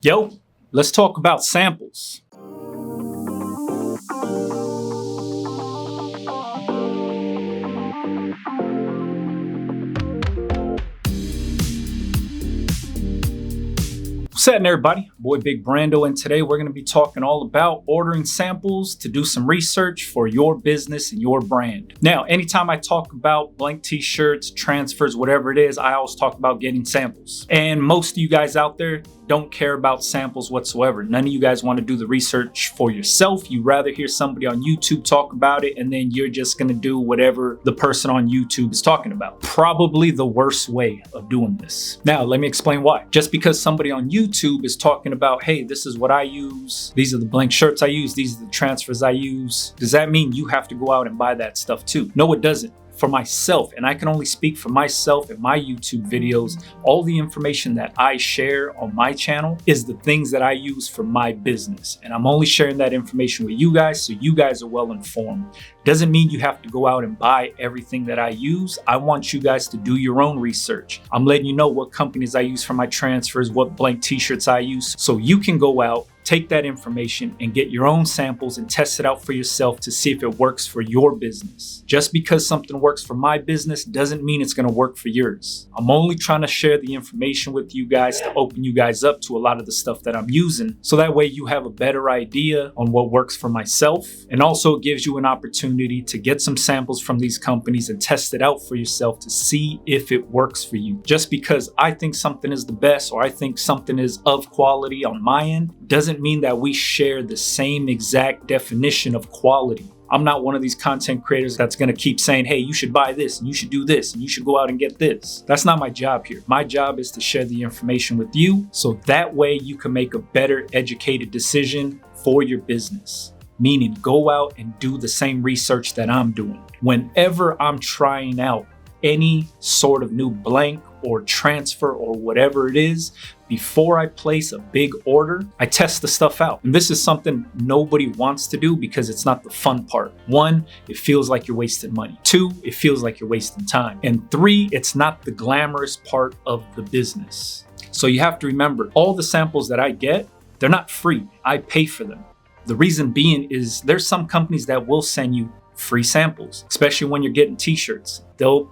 Yo, let's talk about samples. What's happening, everybody? Boy Big Brando, and today we're going to be talking all about ordering samples to do some research for your business and your brand. Now, anytime I talk about blank t-shirts, transfers, whatever it is, I always talk about getting samples. And most of you guys out there don't care about samples whatsoever. None of you guys want to do the research for yourself. You rather hear somebody on YouTube talk about it, and then you're just going to do whatever the person on YouTube is talking about. Probably the worst way of doing this. Now, let me explain why. Just because somebody on YouTube is talking about, hey, this is what I use, these are the blank shirts I use, these are the transfers I use, does that mean you have to go out and buy that stuff too? No, it doesn't. For myself, and I can only speak for myself and my YouTube videos, all the information that I share on my channel is the things that I use for my business. And I'm only sharing that information with you guys so you guys are well informed. Doesn't mean you have to go out and buy everything that I use. I want you guys to do your own research. I'm letting you know what companies I use for my transfers, what blank t-shirts I use, so you can go out, take that information and get your own samples and test it out for yourself to see if it works for your business. Just because something works for my business doesn't mean it's going to work for yours. I'm only trying to share the information with you guys to open you guys up to a lot of the stuff that I'm using, so that way you have a better idea on what works for myself, and also it gives you an opportunity to get some samples from these companies and test it out for yourself to see if it works for you. Just because I think something is the best or I think something is of quality on my end doesn't mean that we share the same exact definition of quality. I'm not one of these content creators that's going to keep saying, hey, you should buy this and you should do this and you should go out and get this. That's not my job here. My job is to share the information with you so that way you can make a better educated decision for your business. Meaning go out and do the same research that I'm doing. Whenever I'm trying out any sort of new blank or transfer or whatever it is, before I place a big order, I test the stuff out. And this is something nobody wants to do because it's not the fun part. One, it feels like you're wasting money. Two, it feels like you're wasting time. And three, it's not the glamorous part of the business. So you have to remember, all the samples that I get, they're not free. I pay for them. The reason being is there's some companies that will send you free samples, especially when you're getting t-shirts.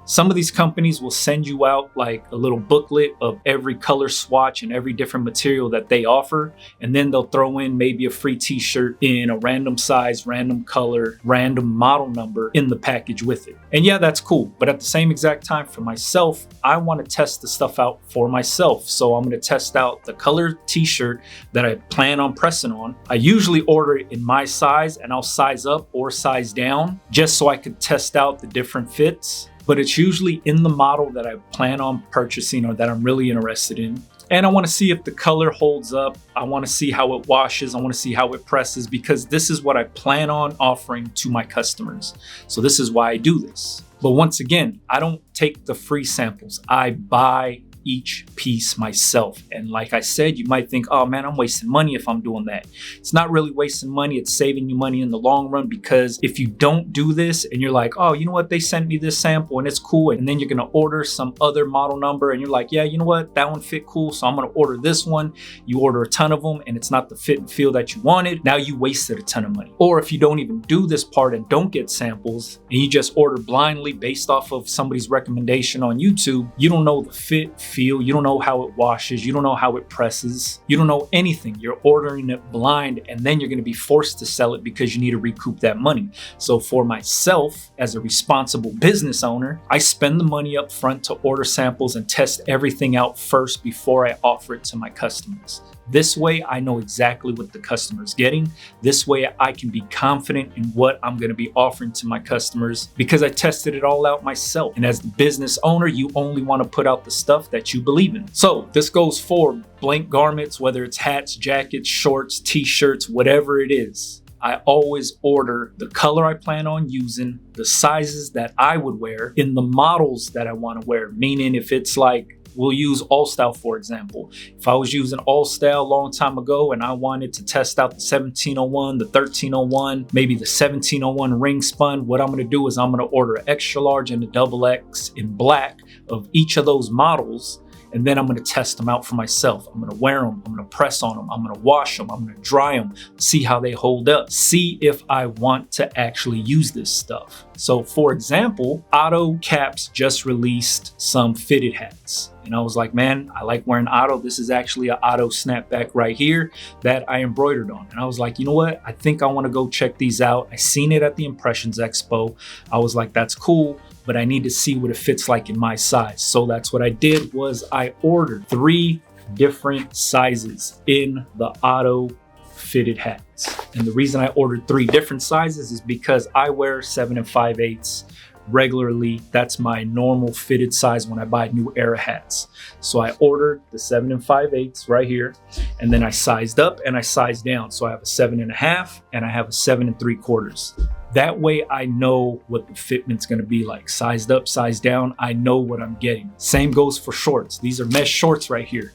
Some of these companies will send you out like a little booklet of every color swatch and every different material that they offer, and then they'll throw in maybe a free t-shirt in a random size, random color, random model number in the package with it. And yeah, that's cool, but at the same exact time for myself, I want to test the stuff out for myself. So I'm going to test out the color t-shirt that I plan on pressing on. I usually order it in my size, and I'll size up or size down just so I could test out the different fits. But it's usually in the model that I plan on purchasing or that I'm really interested in. And I want to see if the color holds up. I want to see how it washes. I want to see how it presses, because this is what I plan on offering to my customers. So this is why I do this. But once again, I don't take the free samples. I buy each piece myself. And like I said, you might think, oh man, I'm wasting money if I'm doing that. It's not really wasting money. It's saving you money in the long run, because if you don't do this and you're like, oh, you know what, they sent me this sample and it's cool, and then you're going to order some other model number and you're like, yeah, you know what, that one fit cool, so I'm going to order this one. You order a ton of them and it's not the fit and feel that you wanted. Now you wasted a ton of money. Or if you don't even do this part and don't get samples and you just order blindly based off of somebody's recommendation on YouTube, you don't know the fit, feel, you don't know how it washes, you don't know how it presses, you don't know anything. You're ordering it blind, and then you're going to be forced to sell it because you need to recoup that money. So for myself, as a responsible business owner, I spend the money up front to order samples and test everything out first before I offer it to my customers. This way, I know exactly what the customer is getting. This way, I can be confident in what I'm going to be offering to my customers because I tested it all out myself. And as the business owner, you only want to put out the stuff that you believe in. So this goes for blank garments, whether it's hats, jackets, shorts, t-shirts, whatever it is. I always order the color I plan on using, the sizes that I would wear, in the models that I want to wear. Meaning if it's like, we'll use All Style, for example. If I was using All Style a long time ago and I wanted to test out the 1701, the 1301, maybe the 1701 ring spun, what I'm going to do is I'm going to order an extra large and a double X in black of each of those models. and then I'm going to test them out for myself. I'm going to wear them, I'm going to press on them, I'm going to wash them, I'm going to dry them, see how they hold up, see if I want to actually use this stuff. So for example, Otto Caps just released some fitted hats. And I was like, man, I like wearing Otto. This is actually an Otto snapback right here that I embroidered on. And I was like, you know what? I think I want to go check these out. I seen it at the Impressions Expo. I was like, that's cool, but I need to see what it fits like in my size. So that's what I did, was I ordered 3 different sizes in the Otto fitted hats. And the reason I ordered 3 different sizes is because I wear 7 5/8 regularly. That's my normal fitted size when I buy new Era hats. So I ordered the 7 5/8 right here, and then I sized up and I sized down. So I have a 7 1/2 and I have a 7 3/4. That way I know what the fitment's gonna be like. Sized up, sized down, I know what I'm getting. Same goes for shorts. These are mesh shorts right here.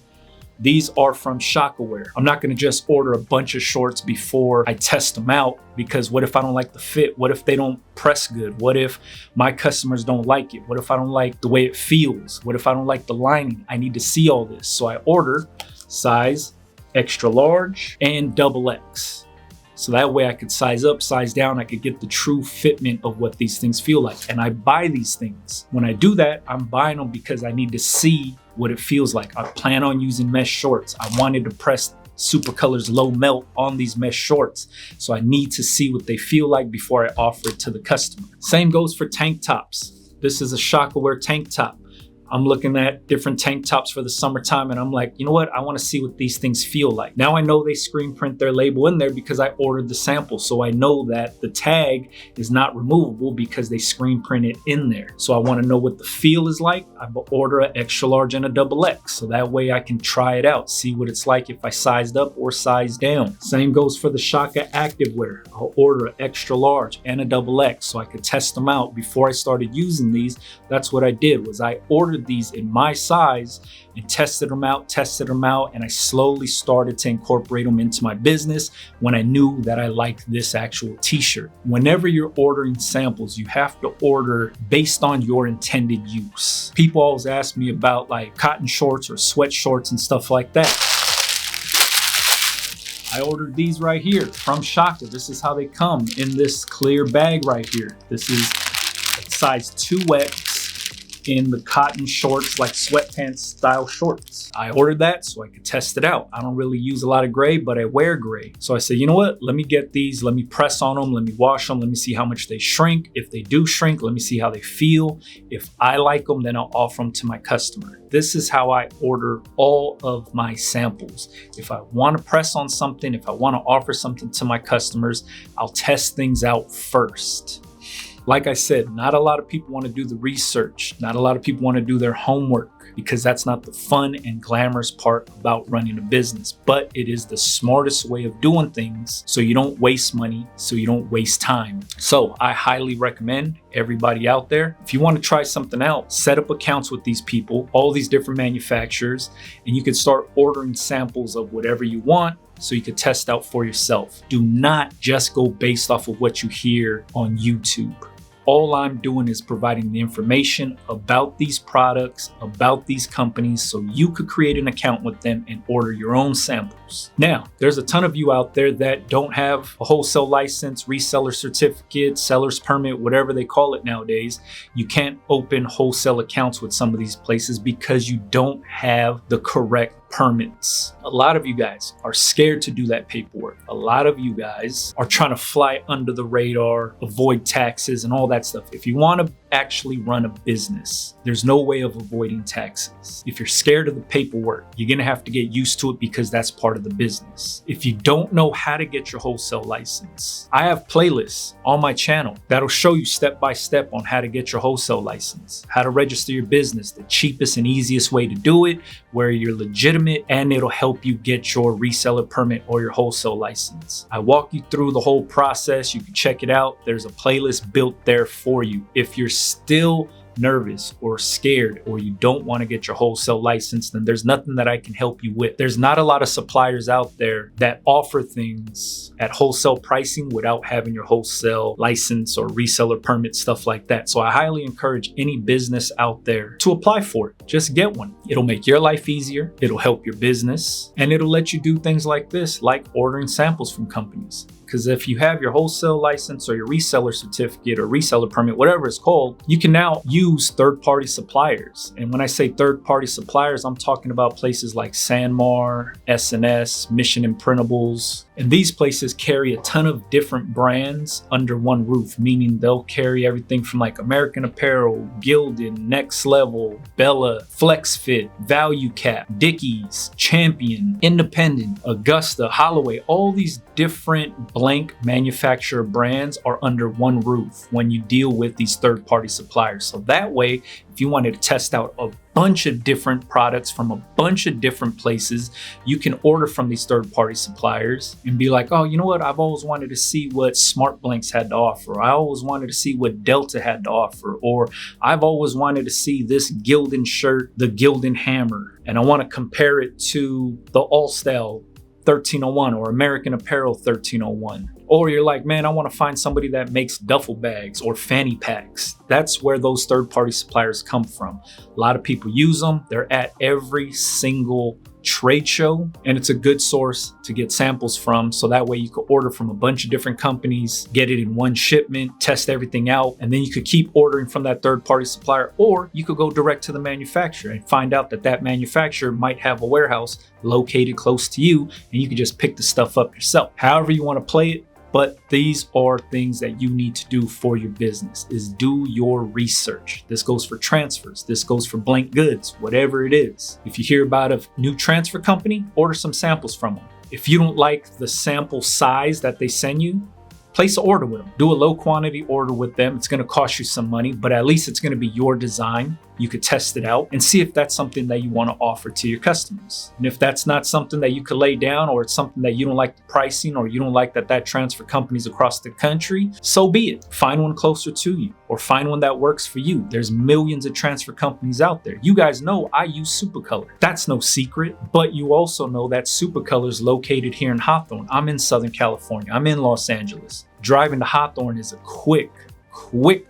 These are from Shockaware. I'm not gonna just order a bunch of shorts before I test them out, because what if I don't like the fit? What if they don't press good? What if my customers don't like it? What if I don't like the way it feels? What if I don't like the lining? I need to see all this. So I order size extra large and XX. So that way I could size up, size down, I could get the true fitment of what these things feel like. And I buy these things. When I do that, I'm buying them because I need to see what it feels like. I plan on using mesh shorts. I wanted to press Supacolor's low melt on these mesh shorts. So I need to see what they feel like before I offer it to the customer. Same goes for tank tops. This is a Shockaware tank top. I'm looking at different tank tops for the summertime, and I'm like, you know what? I want to see what these things feel like. Now I know they screen print their label in there because I ordered the sample. So I know that the tag is not removable because they screen print it in there. So I want to know what the feel is like. I order an extra large and a XX. So that way I can try it out, see what it's like if I sized up or sized down. Same goes for the Shaka Activewear. I'll order an extra large and a XX so I could test them out before I started using these. That's what I did, was I ordered these in my size and tested them out, and I slowly started to incorporate them into my business when I knew that I liked this actual t-shirt. Whenever you're ordering samples, you have to order based on your intended use. People always ask me about like cotton shorts or sweat shorts and stuff like that. I ordered these right here from Shaka. This is how they come in this clear bag right here. This is size 2X. In the cotton shorts, like sweatpants style shorts. I ordered that so I could test it out. I don't really use a lot of gray, but I wear gray. So I said, you know what? Let me get these, let me press on them, let me wash them, let me see how much they shrink. If they do shrink, let me see how they feel. If I like them, then I'll offer them to my customer. This is how I order all of my samples. If I want to press on something, if I want to offer something to my customers, I'll test things out first. Like I said, not a lot of people want to do the research. Not a lot of people want to do their homework because that's not the fun and glamorous part about running a business. But it is the smartest way of doing things so you don't waste money, so you don't waste time. So I highly recommend everybody out there, if you want to try something out, set up accounts with these people, all these different manufacturers, and you can start ordering samples of whatever you want so you can test out for yourself. Do not just go based off of what you hear on YouTube. All I'm doing is providing the information about these products, about these companies, so you could create an account with them and order your own samples. Now, there's a ton of you out there that don't have a wholesale license, reseller certificate, seller's permit, whatever they call it nowadays. You can't open wholesale accounts with some of these places because you don't have the correct permits. A lot of you guys are scared to do that paperwork. A lot of you guys are trying to fly under the radar, avoid taxes and all that stuff. If you want to actually run a business, there's no way of avoiding taxes. If you're scared of the paperwork, you're gonna have to get used to it because that's part of the business. If you don't know how to get your wholesale license, I have playlists on my channel that'll show you step by step on how to get your wholesale license, how to register your business, the cheapest and easiest way to do it, where you're legitimate, and it'll help you get your reseller permit or your wholesale license. I walk you through the whole process. You can check it out. There's a playlist built there for you. If you're still nervous or scared, or you don't want to get your wholesale license, then there's nothing that I can help you with. There's not a lot of suppliers out there that offer things at wholesale pricing without having your wholesale license or reseller permit, stuff like that. So I highly encourage any business out there to apply for it. Just get one. It'll make your life easier, it'll help your business, and it'll let you do things like this, like ordering samples from companies. Because if you have your wholesale license or your reseller certificate or reseller permit, whatever it's called, you can now use third-party suppliers. And when I say third-party suppliers, I'm talking about places like Sanmar, S&S, Mission Imprintables. And these places carry a ton of different brands under one roof, meaning they'll carry everything from like American Apparel, Gildan, Next Level, Bella, FlexFit, Value Cap, Dickies, Champion, Independent, Augusta, Holloway. All these different blank manufacturer brands are under one roof when you deal with these third-party suppliers. So that way, if you wanted to test out a bunch of different products from a bunch of different places, you can order from these third-party suppliers and be like, oh, you know what? I've always wanted to see what Smart Blanks had to offer. I always wanted to see what Delta had to offer. Or I've always wanted to see this Gildan shirt, the Gildan Hammer, and I want to compare it to the All Style 1301 or American Apparel 1301. Or you're like, man, I want to find somebody that makes duffel bags or fanny packs. That's where those third-party suppliers come from. A lot of people use them. They're at every single trade show, and it's a good source to get samples from. So that way you could order from a bunch of different companies, get it in one shipment, test everything out, and then you could keep ordering from that third-party supplier, or you could go direct to the manufacturer and find out that that manufacturer might have a warehouse located close to you, and you can just pick the stuff up yourself. However you want to play it. But these are things that you need to do for your business, is do your research. This goes for transfers. This goes for blank goods, whatever it is. If you hear about a new transfer company, order some samples from them. If you don't like the sample size that they send you, place an order with them. Do a low quantity order with them. It's going to cost you some money, but at least it's going to be your design. You could test it out and see if that's something that you want to offer to your customers. And if that's not something that you could lay down, or it's something that you don't like the pricing, or you don't like that transfer company's across the country, so be it. Find one closer to you, or find one that works for you. There's millions of transfer companies out there. You guys know I use Supacolor. That's no secret, but you also know that Supacolor is located here in Hawthorne. I'm in Southern California. I'm in Los Angeles. Driving to Hawthorne is a quick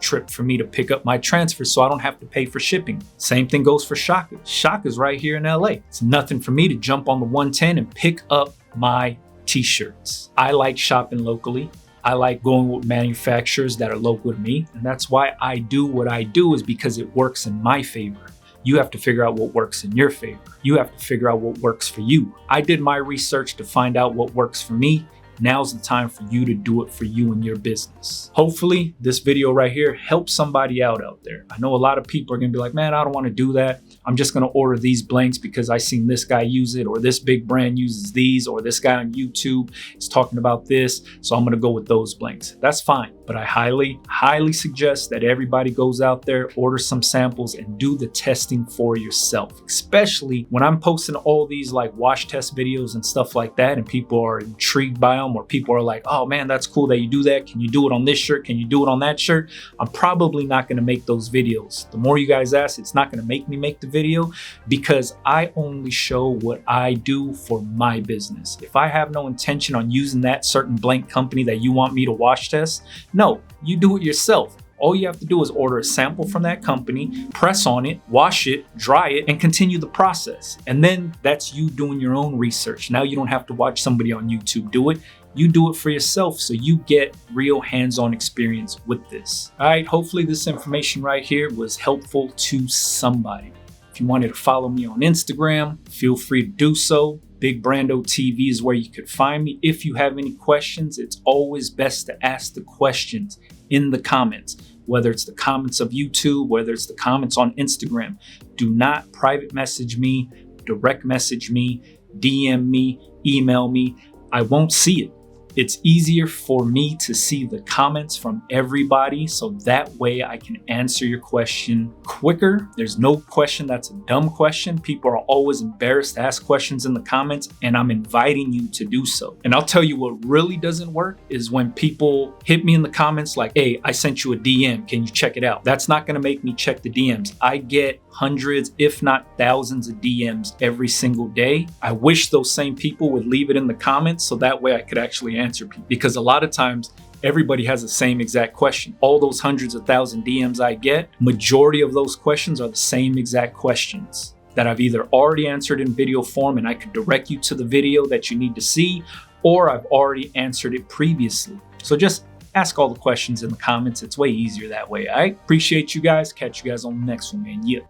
trip for me to pick up my transfers, so I don't have to pay for shipping. Same thing goes for Shaka. Shaka's right here in LA. It's nothing for me to jump on the 110 and pick up my t-shirts. I like shopping locally. I like going with manufacturers that are local to me, and that's why I do what I do, is because it works in my favor. You have to figure out what works in your favor. You have to figure out what works for you. I did my research to find out what works for me. Now's the time for you to do it for you and your business. Hopefully this video right here helps somebody out there. I know a lot of people are gonna be like, man, I don't wanna do that. I'm just gonna order these blanks because I seen this guy use it, or this big brand uses these, or this guy on YouTube is talking about this, so I'm gonna go with those blanks. That's fine, but I highly suggest that everybody goes out there, order some samples, and do the testing for yourself. Especially when I'm posting all these like wash test videos and stuff like that, and people are intrigued by them, or people are like, oh man, that's cool that you do that. Can you do it on this shirt? Can you do it on that shirt? I'm probably not gonna make those videos. The more you guys ask, it's not gonna make me make the video, because I only show what I do for my business. If I have no intention on using that certain blank company that you want me to wash test, no, you do it yourself. All you have to do is order a sample from that company, press on it, wash it, dry it, and continue the process. And then that's you doing your own research. Now you don't have to watch somebody on YouTube do it. You do it for yourself, so you get real hands-on experience with this. All right, hopefully this information right here was helpful to somebody. If you wanted to follow me on Instagram, feel free to do so. Big Brando TV is where you could find me. If you have any questions, it's always best to ask the questions in the comments, whether it's the comments of YouTube, whether it's the comments on Instagram. Do not private message me, direct message me, DM me, email me. I won't see it. It's easier for me to see the comments from everybody, so that way I can answer your question quicker. There's no question that's a dumb question. People are always embarrassed to ask questions in the comments, and I'm inviting you to do so. And I'll tell you what really doesn't work is when people hit me in the comments like, hey, I sent you a DM, can you check it out? That's not gonna make me check the DMs. I get hundreds, if not thousands of DMs every single day. I wish those same people would leave it in the comments so that way I could actually answer people, because a lot of times everybody has the same exact question. All those hundreds of thousand DMs I get, majority of those questions are the same exact questions that I've either already answered in video form and I could direct you to the video that you need to see, or I've already answered it previously. So just ask all the questions in the comments. It's way easier that way. I appreciate you guys. Catch you guys on the next one, man. Yeah.